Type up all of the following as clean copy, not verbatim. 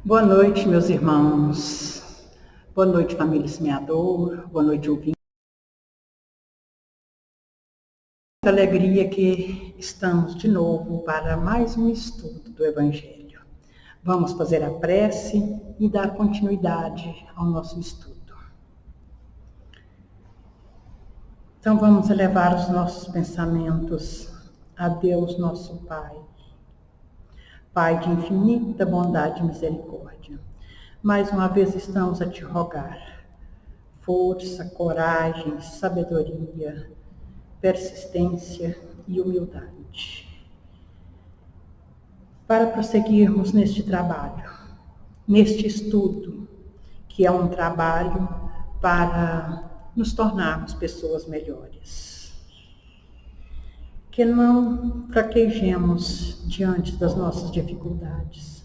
Boa noite, meus irmãos. Boa noite, família Semeador. Boa noite, ouvintes. Com alegria que estamos de novo para mais um estudo do Evangelho. Vamos fazer a prece e dar continuidade ao nosso estudo. Então vamos elevar os nossos pensamentos a Deus, nosso Pai. Pai de infinita bondade e misericórdia. Mais uma vez estamos a te rogar força, coragem, sabedoria, persistência e humildade para prosseguirmos neste trabalho, neste estudo, que é um trabalho para nos tornarmos pessoas melhores. Que não fraquejemos diante das nossas dificuldades,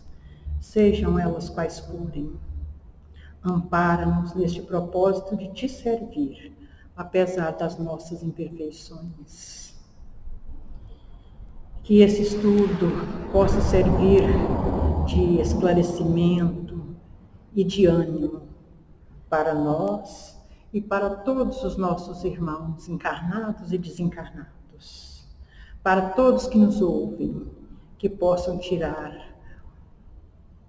sejam elas quais forem. Ampara-nos neste propósito de te servir, apesar das nossas imperfeições. Que esse estudo possa servir de esclarecimento e de ânimo para nós e para todos os nossos irmãos encarnados e desencarnados. Para todos que nos ouvem, que possam tirar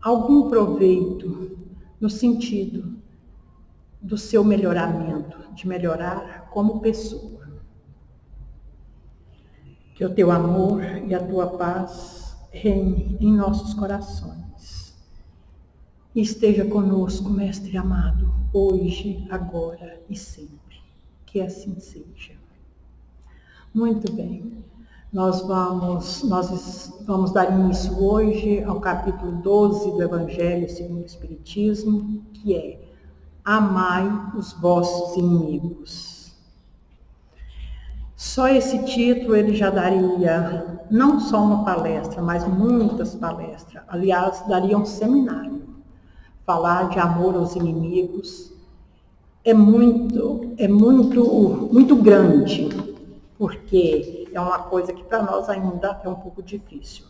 algum proveito no sentido do seu melhoramento, de melhorar como pessoa. Que o teu amor e a tua paz reine em nossos corações. E esteja conosco, Mestre amado, hoje, agora e sempre. Que assim seja. Muito bem. Nós vamos dar início hoje ao capítulo 12 do Evangelho segundo o Espiritismo, que é Amai os vossos inimigos. Só esse título ele já daria não só uma palestra, mas muitas palestras. Aliás, daria um seminário. Falar de amor aos inimigos é muito grande, porque é uma coisa que para nós ainda é um pouco difícil.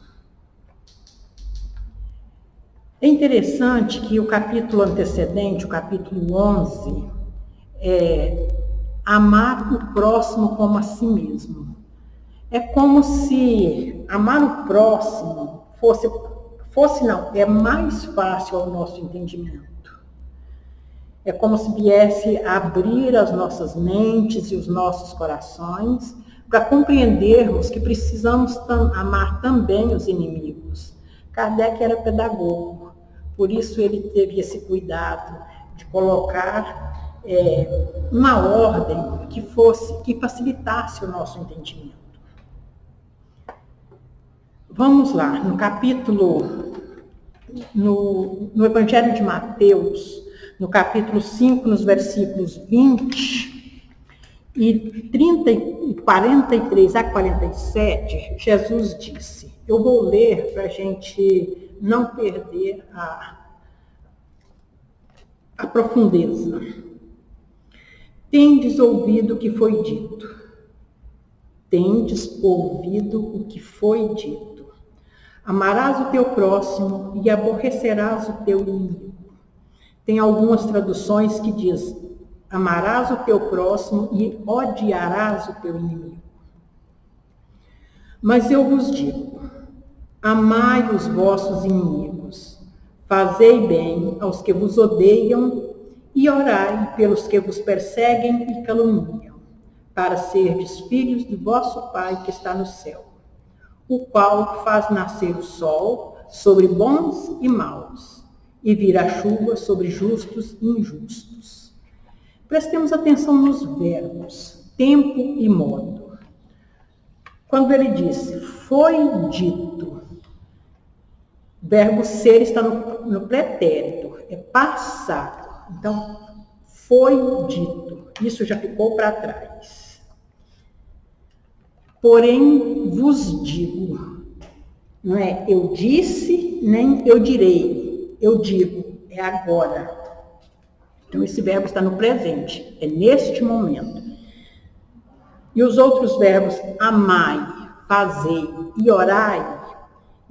É interessante que o capítulo antecedente, o capítulo 11, é amar o próximo como a si mesmo. É como se amar o próximo é mais fácil ao nosso entendimento. É como se viesse a abrir as nossas mentes e os nossos corações para compreendermos que precisamos amar também os inimigos. Kardec era pedagogo, por isso ele teve esse cuidado de colocar uma ordem que facilitasse o nosso entendimento. Vamos lá, no capítulo, no Evangelho de Mateus, no capítulo 5, nos versículos 20 e 43 a 47, Jesus disse, eu vou ler para a gente não perder a profundeza. Tendes ouvido o que foi dito. Tendes ouvido o que foi dito. Amarás o teu próximo e aborrecerás o teu inimigo. Tem algumas traduções que diz, amarás o teu próximo e odiarás o teu inimigo. Mas eu vos digo, amai os vossos inimigos, fazei bem aos que vos odeiam e orai pelos que vos perseguem e caluniam, para serdes filhos do vosso Pai que está no céu, o qual faz nascer o sol sobre bons e maus, e vir a chuva sobre justos e injustos. Prestemos atenção nos verbos, tempo e modo. Quando ele disse, foi dito, o verbo ser está no pretérito, é passado. Então, foi dito, isso já ficou para trás. Porém, vos digo, não é eu disse, nem eu direi, eu digo, é agora. Então, esse verbo está no presente, é neste momento. E os outros verbos, amai, fazei e orai,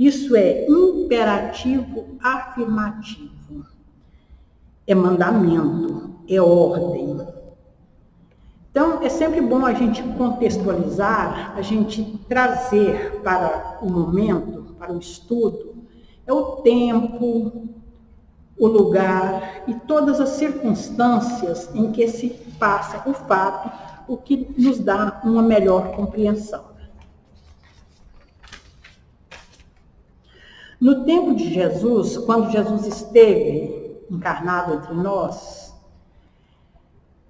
Isso é imperativo afirmativo. É mandamento, é ordem. Então, é sempre bom a gente contextualizar, a gente trazer para o momento, para o estudo, é o tempo, o lugar e todas as circunstâncias em que se passa o fato, o que nos dá uma melhor compreensão. No tempo de Jesus, quando Jesus esteve encarnado entre nós,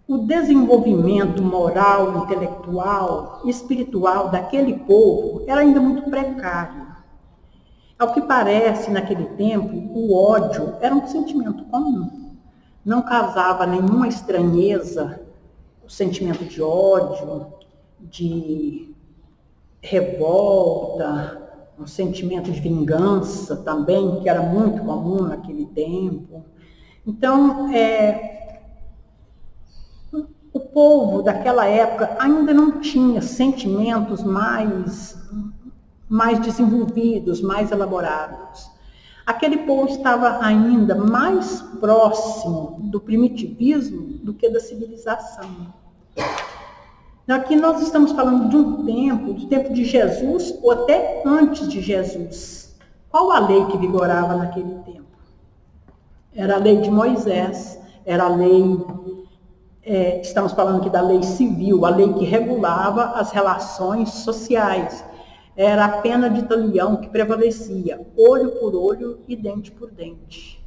o desenvolvimento moral, intelectual e espiritual daquele povo era ainda muito precário. Ao que parece, naquele tempo, o ódio era um sentimento comum. Não causava nenhuma estranheza o sentimento de ódio, de revolta, um sentimento de vingança também, que era muito comum naquele tempo. Então, o povo daquela época ainda não tinha sentimentos mais desenvolvidos, mais elaborados. Aquele povo estava ainda mais próximo do primitivismo do que da civilização. Aqui nós estamos falando de um tempo, do tempo de Jesus ou até antes de Jesus. Qual a lei que vigorava naquele tempo? Era a lei de Moisés, era a lei, estamos falando aqui da lei civil, a lei que regulava as relações sociais. Era a pena de talião que prevalecia, olho por olho e dente por dente.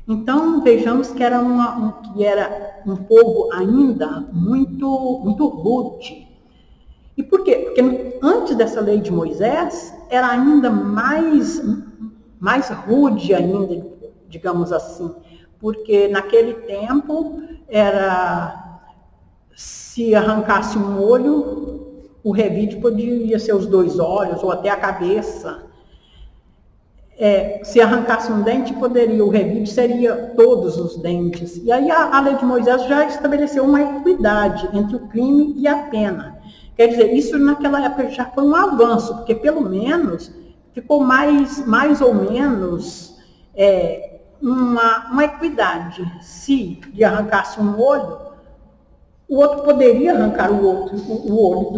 Então, vejamos que era um povo ainda muito rude. E por quê? Porque antes dessa lei de Moisés, era ainda mais rude ainda, digamos assim. Porque naquele tempo, se arrancasse um olho, o revide poderia ser os 2 olhos ou até a cabeça. Se arrancasse um dente, o revide seria todos os dentes. E aí a lei de Moisés já estabeleceu uma equidade entre o crime e a pena. Quer dizer, isso naquela época já foi um avanço, porque pelo menos ficou mais ou menos uma equidade. Se lhe arrancasse um olho, o outro poderia arrancar o olho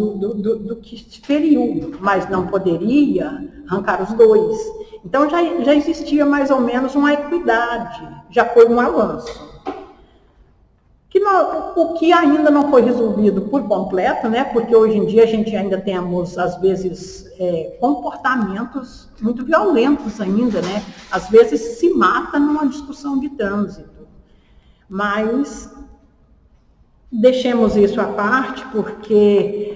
do que feriu, mas não poderia arrancar os 2. Então já existia mais ou menos uma equidade, já foi um avanço. O que ainda não foi resolvido por completo, né? Porque hoje em dia a gente ainda temos, às vezes, comportamentos muito violentos ainda, né? Às vezes se mata numa discussão de trânsito. Mas deixemos isso à parte, porque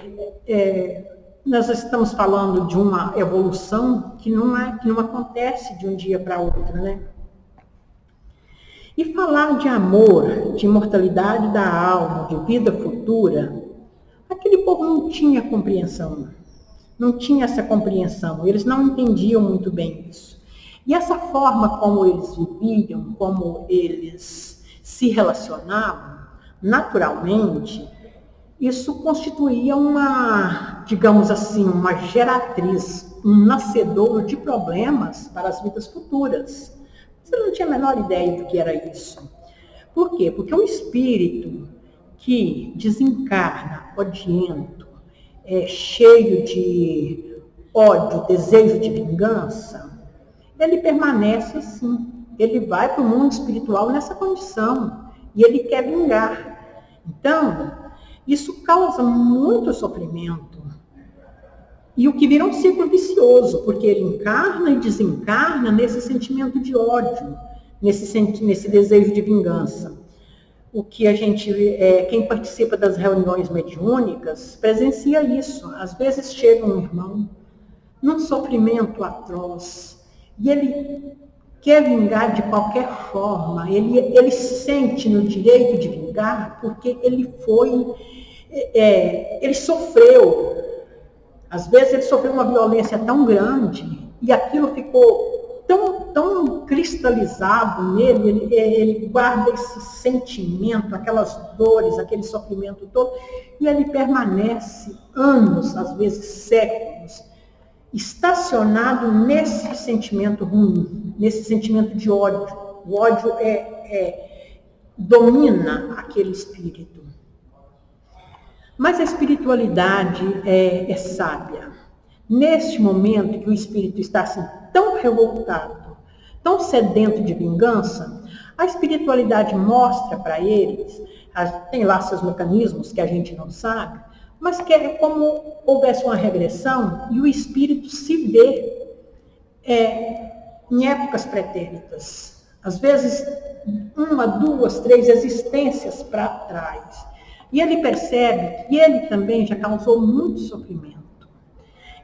nós estamos falando de uma evolução que não acontece de um dia para outro, né? E falar de amor, de imortalidade da alma, de vida futura, aquele povo não tinha compreensão, não tinha essa compreensão, eles não entendiam muito bem isso. E essa forma como eles viviam, como eles se relacionavam, naturalmente, isso constituía digamos assim, uma geratriz, um nascedouro de problemas para as vidas futuras. Você não tinha a menor ideia do que era isso. Por quê? Porque um espírito que desencarna odiento, cheio de ódio, desejo de vingança, ele permanece assim. Ele vai para o mundo espiritual nessa condição e ele quer vingar. Então, isso causa muito sofrimento. E o que vira um ciclo vicioso, porque ele encarna e desencarna nesse sentimento de ódio, nesse desejo de vingança. O que quem participa das reuniões mediúnicas presencia isso. Às vezes chega um irmão num sofrimento atroz e ele quer vingar de qualquer forma. Ele sente no direito de vingar porque ele sofreu. Às vezes ele sofreu uma violência tão grande e aquilo ficou tão cristalizado nele, ele guarda esse sentimento, aquelas dores, aquele sofrimento todo, e ele permanece anos, às vezes séculos, estacionado nesse sentimento ruim, nesse sentimento de ódio. O ódio domina aquele espírito. Mas a espiritualidade é sábia. Neste momento que o espírito está assim tão revoltado, tão sedento de vingança, a espiritualidade mostra para eles, tem lá seus mecanismos que a gente não sabe, mas que é como houvesse uma regressão e o espírito se vê em épocas pretéritas. Às vezes, 1, 2, 3 existências para trás. E ele percebe que ele também já causou muito sofrimento.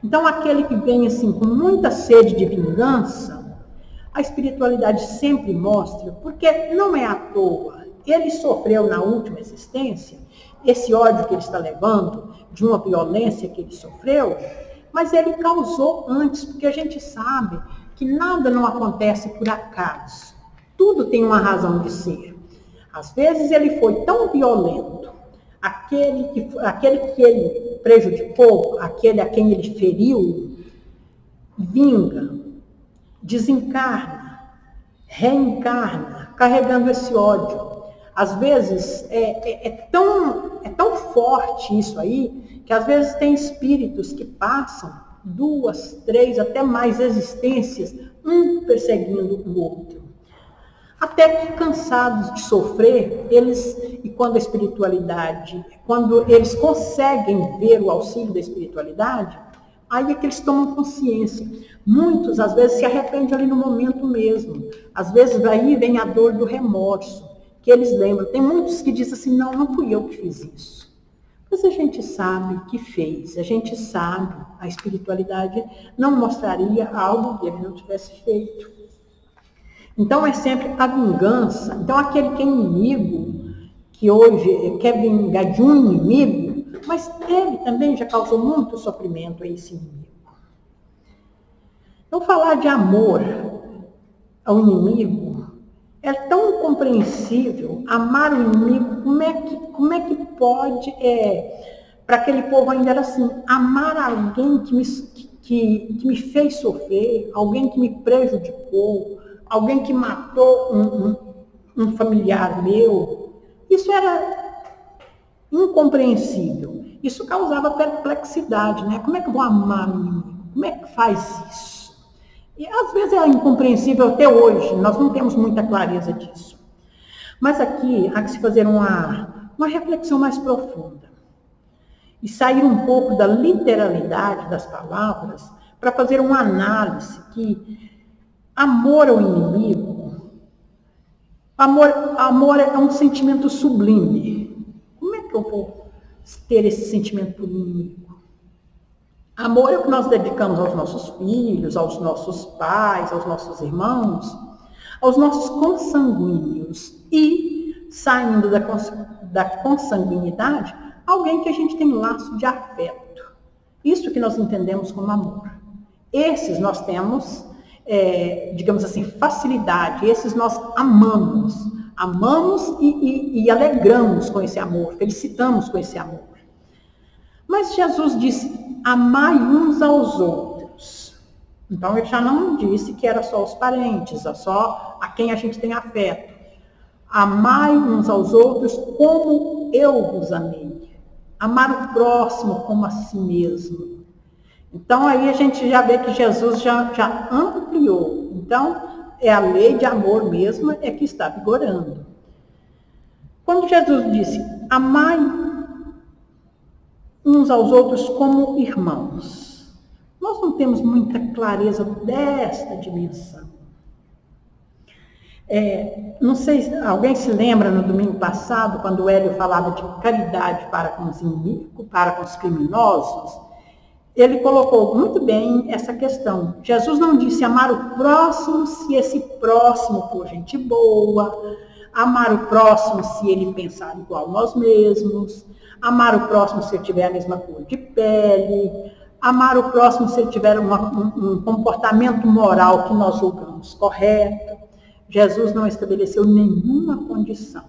Então, aquele que vem assim com muita sede de vingança, a espiritualidade sempre mostra, porque não é à toa. Ele sofreu na última existência, esse ódio que ele está levando, de uma violência que ele sofreu, mas ele causou antes, porque a gente sabe que nada não acontece por acaso. Tudo tem uma razão de ser. Às vezes ele foi tão violento, aquele que ele prejudicou, aquele a quem ele feriu, vinga, desencarna, reencarna, carregando esse ódio. Às vezes é tão forte isso aí, que às vezes tem espíritos que passam 2, 3, até mais existências, um perseguindo o outro. Até que cansados de sofrer, quando eles conseguem ver o auxílio da espiritualidade, aí é que eles tomam consciência. Muitos, às vezes, se arrependem ali no momento mesmo. Às vezes, daí vem a dor do remorso, que eles lembram. Tem muitos que dizem assim, não fui eu que fiz isso. Mas a gente sabe que fez, a gente sabe, a espiritualidade não mostraria algo que ele não tivesse feito. Então é sempre a vingança. Então aquele que é inimigo, que hoje quer vingar de um inimigo, mas ele também já causou muito sofrimento a esse inimigo. Então falar de amor ao inimigo é tão compreensível. Amar o inimigo, como é que pode, para aquele povo ainda era assim, amar alguém que me fez sofrer, alguém que me prejudicou, alguém que matou um familiar meu, isso era incompreensível. Isso causava perplexidade, né? Como é que eu vou amar o inimigo? Como é que faz isso? E às vezes é incompreensível até hoje, nós não temos muita clareza disso. Mas aqui há que se fazer uma reflexão mais profunda e sair um pouco da literalidade das palavras para fazer uma análise que amor ao inimigo, amor é um sentimento sublime. Como é que eu vou ter esse sentimento por inimigo? Amor é o que nós dedicamos aos nossos filhos, aos nossos pais, aos nossos irmãos, aos nossos consanguíneos. E, saindo da consanguinidade, alguém que a gente tem laço de afeto. Isso que nós entendemos como amor. Esses nós temos, digamos assim, facilidade. Esses nós amamos e alegramos com esse amor, felicitamos com esse amor. Mas Jesus disse, amai uns aos outros. Então ele já não disse que era só os parentes, só a quem a gente tem afeto. Amai uns aos outros como eu vos amei. Amar o próximo como a si mesmo. Então aí a gente já vê que Jesus já ampliou. Então é a lei de amor mesmo que está vigorando. Quando Jesus disse, amai uns aos outros como irmãos, nós não temos muita clareza desta dimensão. Não sei se alguém se lembra no domingo passado, quando o Hélio falava de caridade para com os inimigos, para com os criminosos, ele colocou muito bem essa questão. Jesus não disse amar o próximo se esse próximo for gente boa, amar o próximo se ele pensar igual nós mesmos, amar o próximo se ele tiver a mesma cor de pele, amar o próximo se ele tiver um comportamento moral que nós julgamos correto. Jesus não estabeleceu nenhuma condição.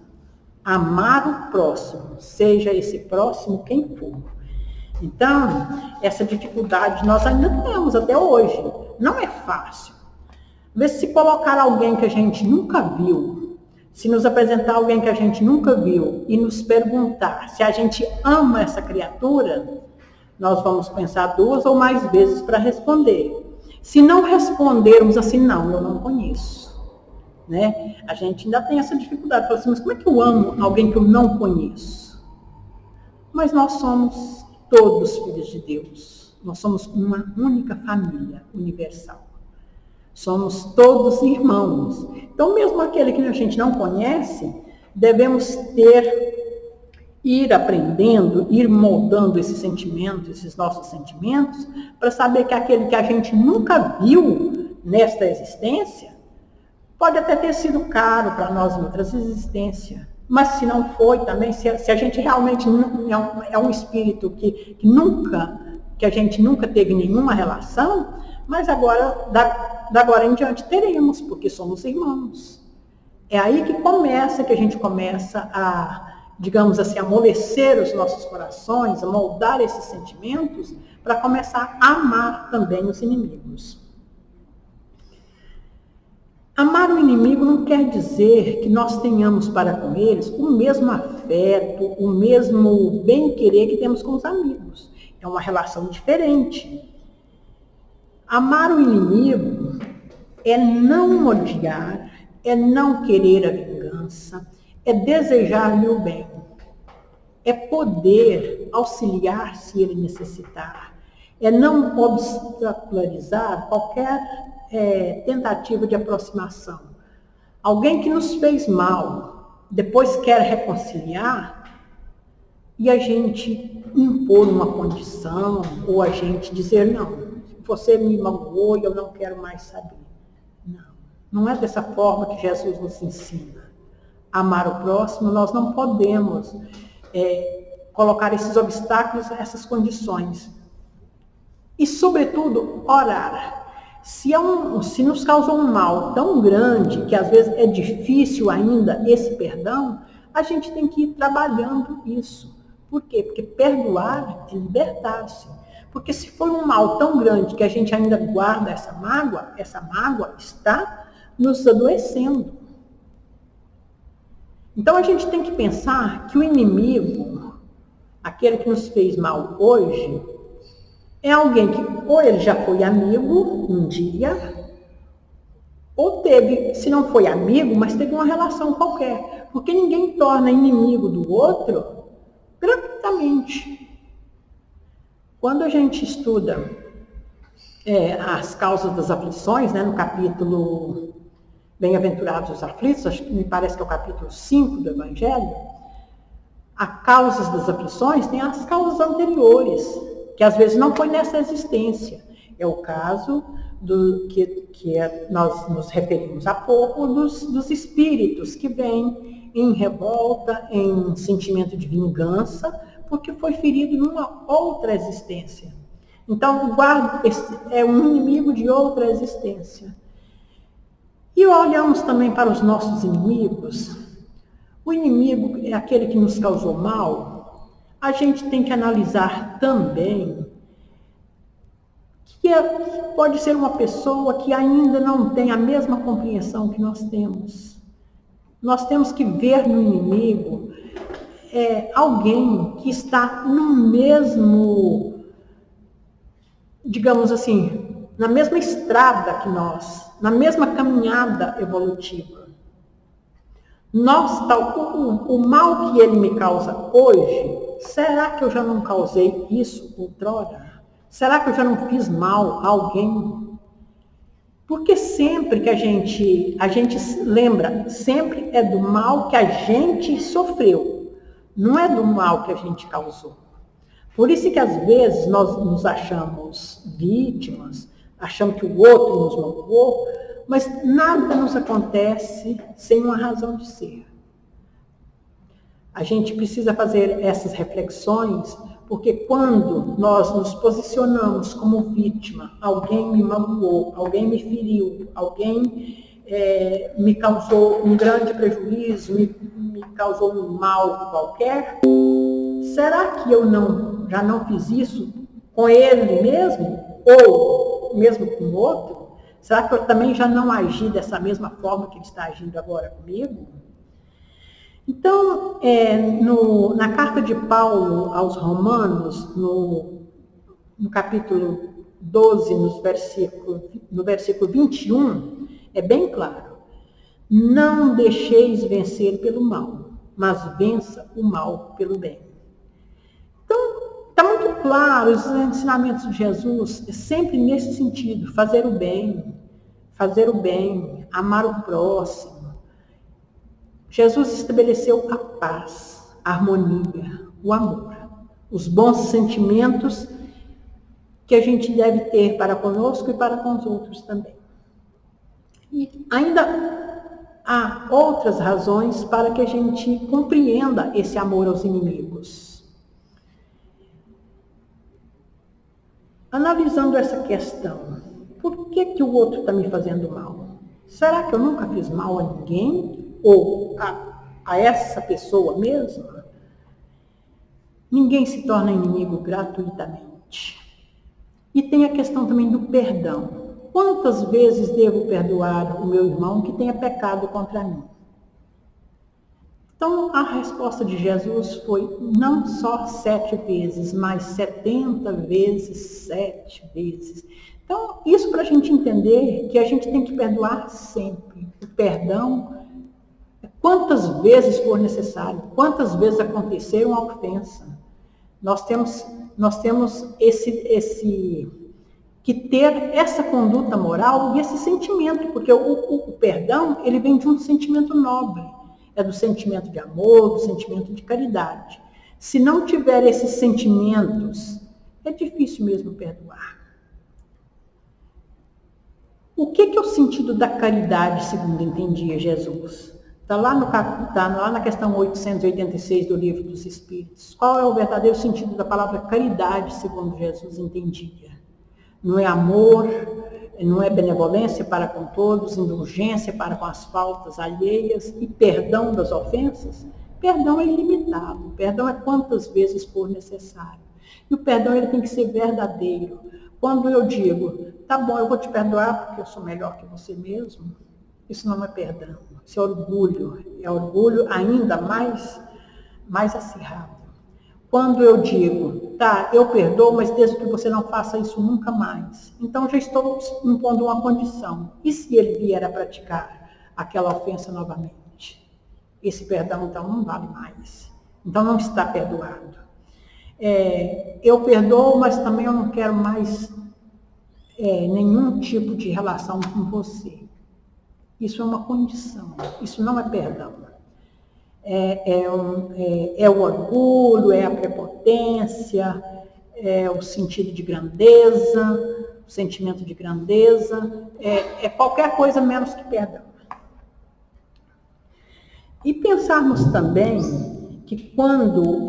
Amar o próximo, seja esse próximo quem for. Então, essa dificuldade nós ainda temos até hoje. Não é fácil. Vê se colocar alguém que a gente nunca viu, se nos apresentar alguém que a gente nunca viu e nos perguntar se a gente ama essa criatura, nós vamos pensar 2 ou mais vezes para responder. Se não respondermos assim, não, eu não conheço. Né? A gente ainda tem essa dificuldade. Fala assim, mas como é que eu amo alguém que eu não conheço? Mas nós somos todos filhos de Deus. Nós somos uma única família universal. Somos todos irmãos. Então, mesmo aquele que a gente não conhece, devemos ir aprendendo, ir moldando esses sentimentos, esses nossos sentimentos, para saber que aquele que a gente nunca viu nesta existência, pode até ter sido caro para nós em outras existências, mas se não foi também, se a gente realmente é um espírito que a gente nunca teve nenhuma relação, mas agora, da agora em diante teremos, porque somos irmãos. É aí que a gente começa a, digamos assim, amolecer os nossos corações, a moldar esses sentimentos, para começar a amar também os inimigos. Amar o inimigo não quer dizer que nós tenhamos para com eles o mesmo afeto, o mesmo bem-querer que temos com os amigos. É uma relação diferente. Amar o inimigo é não odiar, é não querer a vingança, é desejar-lhe o bem, é poder auxiliar se ele necessitar, é não obstacularizar qualquer tentativa de aproximação. Alguém que nos fez mal, depois quer reconciliar, e a gente impor uma condição, ou a gente dizer, não, você me magoou e eu não quero mais saber. Não é dessa forma que Jesus nos ensina. Amar o próximo, nós não podemos colocar esses obstáculos, essas condições. E, sobretudo, orar. Se nos causou um mal tão grande, que às vezes é difícil ainda esse perdão, a gente tem que ir trabalhando isso. Por quê? Porque perdoar é libertar-se. Porque se for um mal tão grande que a gente ainda guarda essa mágoa está nos adoecendo. Então a gente tem que pensar que o inimigo, aquele que nos fez mal hoje, é alguém que ou ele já foi amigo um dia, ou teve, se não foi amigo, mas teve uma relação qualquer. Porque ninguém torna inimigo do outro gratuitamente. Quando a gente estuda as causas das aflições, né, no capítulo Bem-aventurados os aflitos, acho que me parece que é o capítulo 5 do Evangelho, as causas das aflições tem as causas anteriores, que às vezes não foi nessa existência. É o caso nós nos referimos há pouco dos espíritos que vêm em revolta, em sentimento de vingança, porque foi ferido numa outra existência. Então, é um inimigo de outra existência. E olhamos também para os nossos inimigos. O inimigo é aquele que nos causou mal. A gente tem que analisar também que pode ser uma pessoa que ainda não tem a mesma compreensão que nós temos. Nós temos que ver no inimigo alguém que está no mesmo, digamos assim, na mesma estrada que nós, na mesma caminhada evolutiva. O mal que ele me causa hoje, será que eu já não causei isso outrora? Será que eu já não fiz mal a alguém? Porque sempre que a gente lembra, sempre é do mal que a gente sofreu, não é do mal que a gente causou. Por isso que às vezes nós nos achamos vítimas, achamos que o outro nos magoou, mas nada nos acontece sem uma razão de ser. A gente precisa fazer essas reflexões, porque quando nós nos posicionamos como vítima, alguém me magoou, alguém me feriu, alguém me causou um grande prejuízo, me causou um mal qualquer, será que eu já não fiz isso com ele mesmo? Ou mesmo com o outro? Será que eu também já não agi dessa mesma forma que ele está agindo agora comigo? Então, na carta de Paulo aos Romanos, no capítulo 12, no versículo 21, é bem claro. Não deixeis vencer pelo mal, mas vença o mal pelo bem. Então, está muito claro, os ensinamentos de Jesus é sempre nesse sentido, fazer o bem, amar o próximo. Jesus estabeleceu a paz, a harmonia, o amor, os bons sentimentos que a gente deve ter para conosco e para com os outros também. E ainda há outras razões para que a gente compreenda esse amor aos inimigos. Analisando essa questão, por que o outro está me fazendo mal? Será que eu nunca fiz mal a ninguém? Ou a essa pessoa mesma? Ninguém se torna inimigo gratuitamente. E tem a questão também do perdão. Quantas vezes devo perdoar o meu irmão que tenha pecado contra mim? Então, a resposta de Jesus foi não só 7 vezes, mas 70 vezes, 7 vezes. Então, isso para a gente entender que a gente tem que perdoar sempre. O perdão, quantas vezes for necessário, quantas vezes acontecer uma ofensa. Nós temos que ter essa conduta moral e esse sentimento, porque o perdão, ele vem de um sentimento nobre, é do sentimento de amor, do sentimento de caridade. Se não tiver esses sentimentos, é difícil mesmo perdoar. O que é o sentido da caridade, segundo entendia Jesus? Está lá na questão 886 do Livro dos Espíritos. Qual é o verdadeiro sentido da palavra caridade, segundo Jesus entendia? Não é amor, não é benevolência para com todos, indulgência para com as faltas alheias e perdão das ofensas? Perdão é ilimitado, perdão é quantas vezes for necessário. E o perdão ele tem que ser verdadeiro. Quando eu digo, tá bom, eu vou te perdoar porque eu sou melhor que você mesmo, isso não é perdão, isso é orgulho ainda mais acirrado. Quando eu digo, tá, eu perdoo, mas desde que você não faça isso nunca mais. Então, já estou impondo uma condição. E se ele vier a praticar aquela ofensa novamente? Esse perdão, então, não vale mais. Então, não está perdoado. Eu perdoo, mas também eu não quero mais nenhum tipo de relação com você. Isso é uma condição, isso não é perdão. É o orgulho, é a prepotência, é o sentido de grandeza, o sentimento de grandeza, é qualquer coisa menos que perdão. E pensarmos também que quando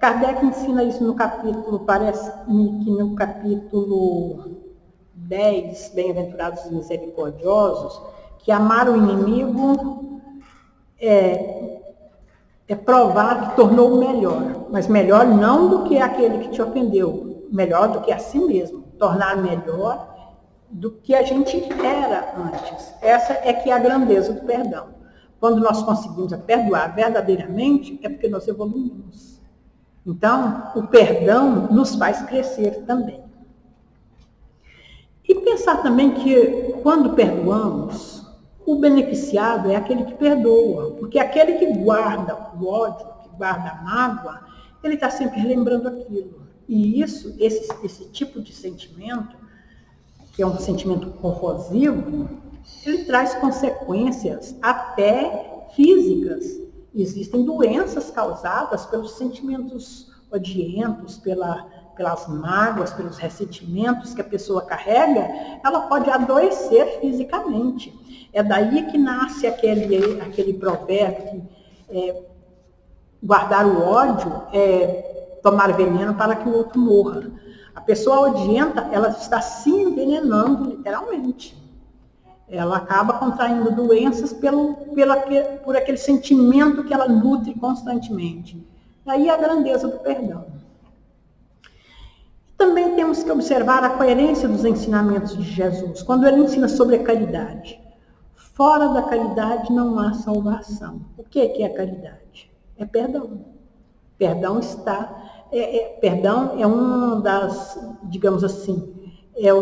Kardec ensina isso no capítulo, parece-me que no capítulo 10, Bem-aventurados e misericordiosos, que amar o inimigo é provar que tornou melhor, mas melhor não do que aquele que te ofendeu, melhor do que a si mesmo, tornar melhor do que a gente era antes. Essa é que é a grandeza do perdão. Quando nós conseguimos perdoar verdadeiramente, é porque nós evoluímos. Então, o perdão nos faz crescer também. E pensar também que, quando perdoamos, o beneficiado é aquele que perdoa. Porque aquele que guarda o ódio, que guarda a mágoa, ele está sempre relembrando aquilo. E esse tipo de sentimento, que é um sentimento corrosivo, ele traz consequências até físicas. Existem doenças causadas pelos sentimentos odientos, pelas mágoas, pelos ressentimentos que a pessoa carrega, ela pode adoecer fisicamente. É daí que nasce aquele provérbio que guardar o ódio é tomar veneno para que o outro morra. A pessoa odienta, ela está se envenenando literalmente. Ela acaba contraindo doenças por aquele sentimento que ela nutre constantemente. Daí a grandeza do perdão. Também temos que observar a coerência dos ensinamentos de Jesus, quando ele ensina sobre a caridade. Fora da caridade não há salvação. O que é a caridade? É perdão. Perdão é uma das, digamos assim, é o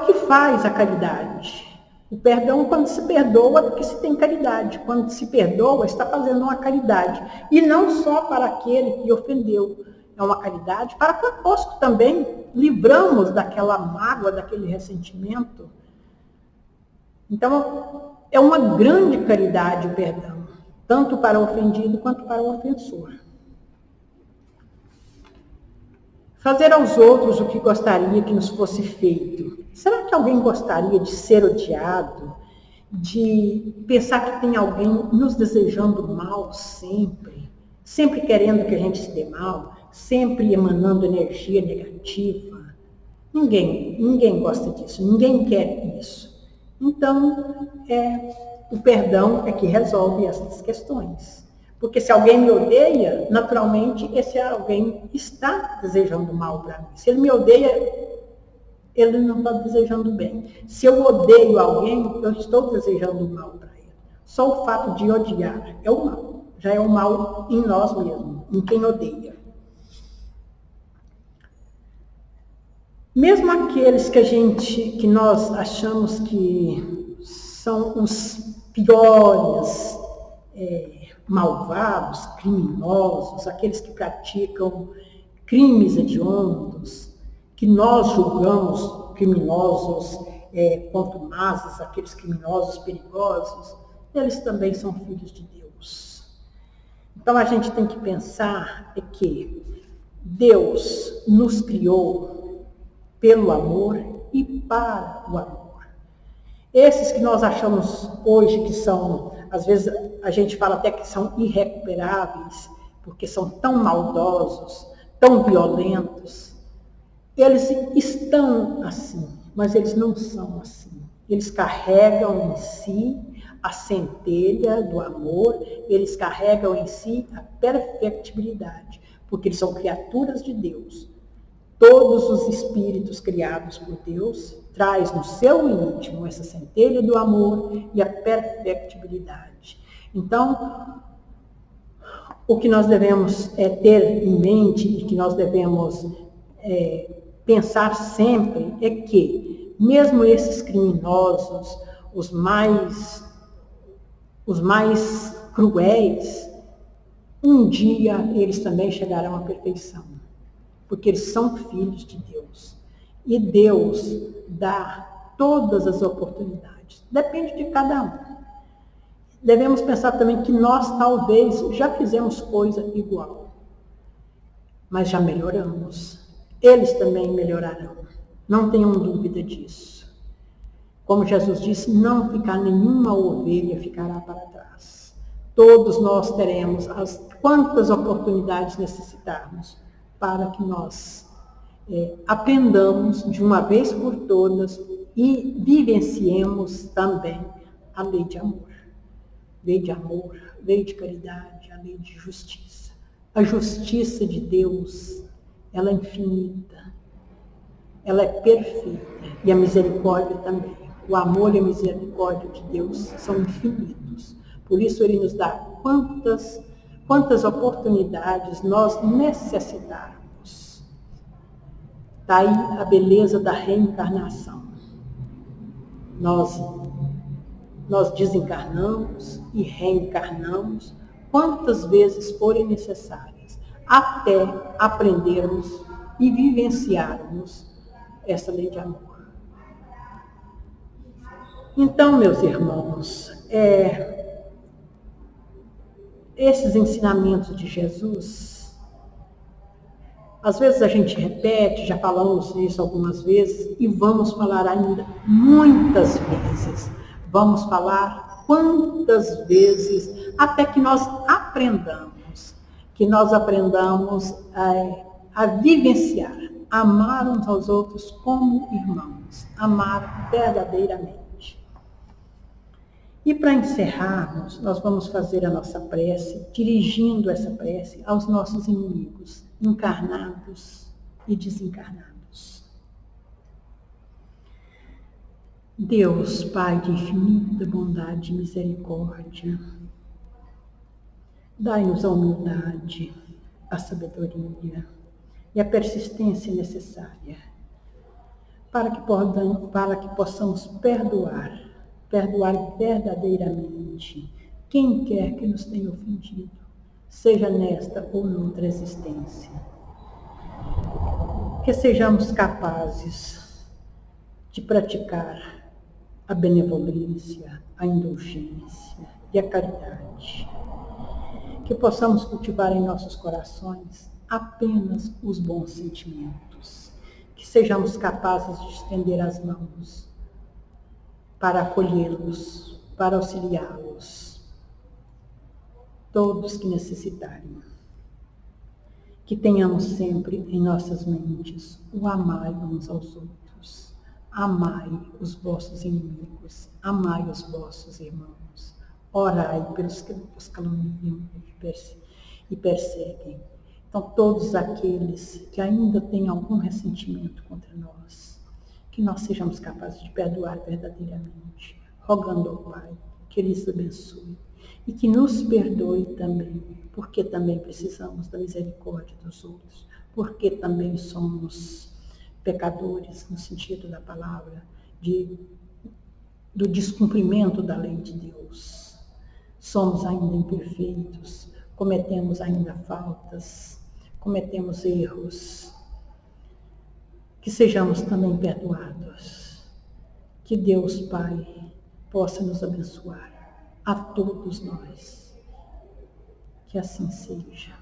que faz a caridade. O perdão, quando se perdoa, é porque se tem caridade. Quando se perdoa, está fazendo uma caridade. E não só para aquele que ofendeu. É uma caridade para conosco também. Livramos daquela mágoa, daquele ressentimento. Então, é uma grande caridade o perdão. Tanto para o ofendido quanto para o ofensor. Fazer aos outros o que gostaria que nos fosse feito. Será que alguém gostaria de ser odiado? De pensar que tem alguém nos desejando mal sempre? Sempre querendo que a gente se dê mal? Sempre emanando energia negativa? Ninguém gosta disso, ninguém quer isso. Então, o perdão é que resolve essas questões. Porque se alguém me odeia, naturalmente esse alguém está desejando mal para mim. Se ele me odeia, ele não está desejando bem. Se eu odeio alguém, eu estou desejando mal para ele. Só o fato de odiar é o mal. Já é o mal em nós mesmos, em quem odeia. Mesmo aqueles que nós achamos que são os piores, malvados, criminosos, aqueles que praticam crimes hediondos, que nós julgamos criminosos contumazes, aqueles criminosos perigosos, eles também são filhos de Deus. Então a gente tem que pensar que Deus nos criou pelo amor e para o amor. Esses que nós achamos hoje que são, às vezes a gente fala até que são irrecuperáveis, porque são tão maldosos, tão violentos, eles estão assim, mas eles não são assim. Eles carregam em si a centelha do amor, eles carregam em si a perfectibilidade, porque eles são criaturas de Deus. Todos os espíritos criados por Deus traz no seu íntimo essa centelha do amor e a perfectibilidade. Então, o que nós devemos ter em mente e que nós devemos pensar sempre é que, mesmo esses criminosos, os mais cruéis, um dia eles também chegarão à perfeição, porque eles são filhos de Deus. E Deus dá todas as oportunidades. Depende de cada um. Devemos pensar também que nós talvez já fizemos coisa igual, mas já melhoramos. Eles também melhorarão. Não tenham dúvida disso. Como Jesus disse, não ficar nenhuma ovelha ficará para trás. Todos nós teremos quantas oportunidades necessitarmos para que nós aprendamos de uma vez por todas e vivenciemos também a lei de amor. Lei de amor, lei de caridade, a lei de justiça. A justiça de Deus, ela é infinita, ela é perfeita, e a misericórdia também. O amor e a misericórdia de Deus são infinitos. Por isso ele nos dá quantas oportunidades nós necessitarmos. Está aí a beleza da reencarnação. Nós desencarnamos e reencarnamos quantas vezes forem necessárias, até aprendermos e vivenciarmos essa lei de amor. Então, meus irmãos, esses ensinamentos de Jesus, às vezes a gente repete, já falamos isso algumas vezes, e vamos falar ainda muitas vezes. Vamos falar quantas vezes, até que nós aprendamos a vivenciar amar uns aos outros como irmãos, amar verdadeiramente. E para encerrarmos, nós vamos fazer a nossa prece, dirigindo essa prece aos nossos inimigos, encarnados e desencarnados. Deus, Pai de infinita bondade e misericórdia, dai-nos a humildade, a sabedoria e a persistência necessária para que possamos perdoar verdadeiramente quem quer que nos tenha ofendido, seja nesta ou noutra existência. Que sejamos capazes de praticar a benevolência, a indulgência e a caridade. Que possamos cultivar em nossos corações apenas os bons sentimentos. Que sejamos capazes de estender as mãos para acolhê-los, para auxiliá-los, todos que necessitarem. Que tenhamos sempre em nossas mentes o amai uns aos outros, amai os vossos inimigos, amai os vossos irmãos, orai pelos que vos caluniam e perseguem. Então, todos aqueles que ainda têm algum ressentimento contra nós, que nós sejamos capazes de perdoar verdadeiramente, rogando ao Pai que Ele os abençoe e que nos perdoe também, porque também precisamos da misericórdia dos outros, porque também somos pecadores, no sentido da palavra, do descumprimento da lei de Deus. Somos ainda imperfeitos, cometemos ainda faltas, cometemos erros. Que sejamos também perdoados. Que Deus, Pai, possa nos abençoar a todos nós. Que assim seja.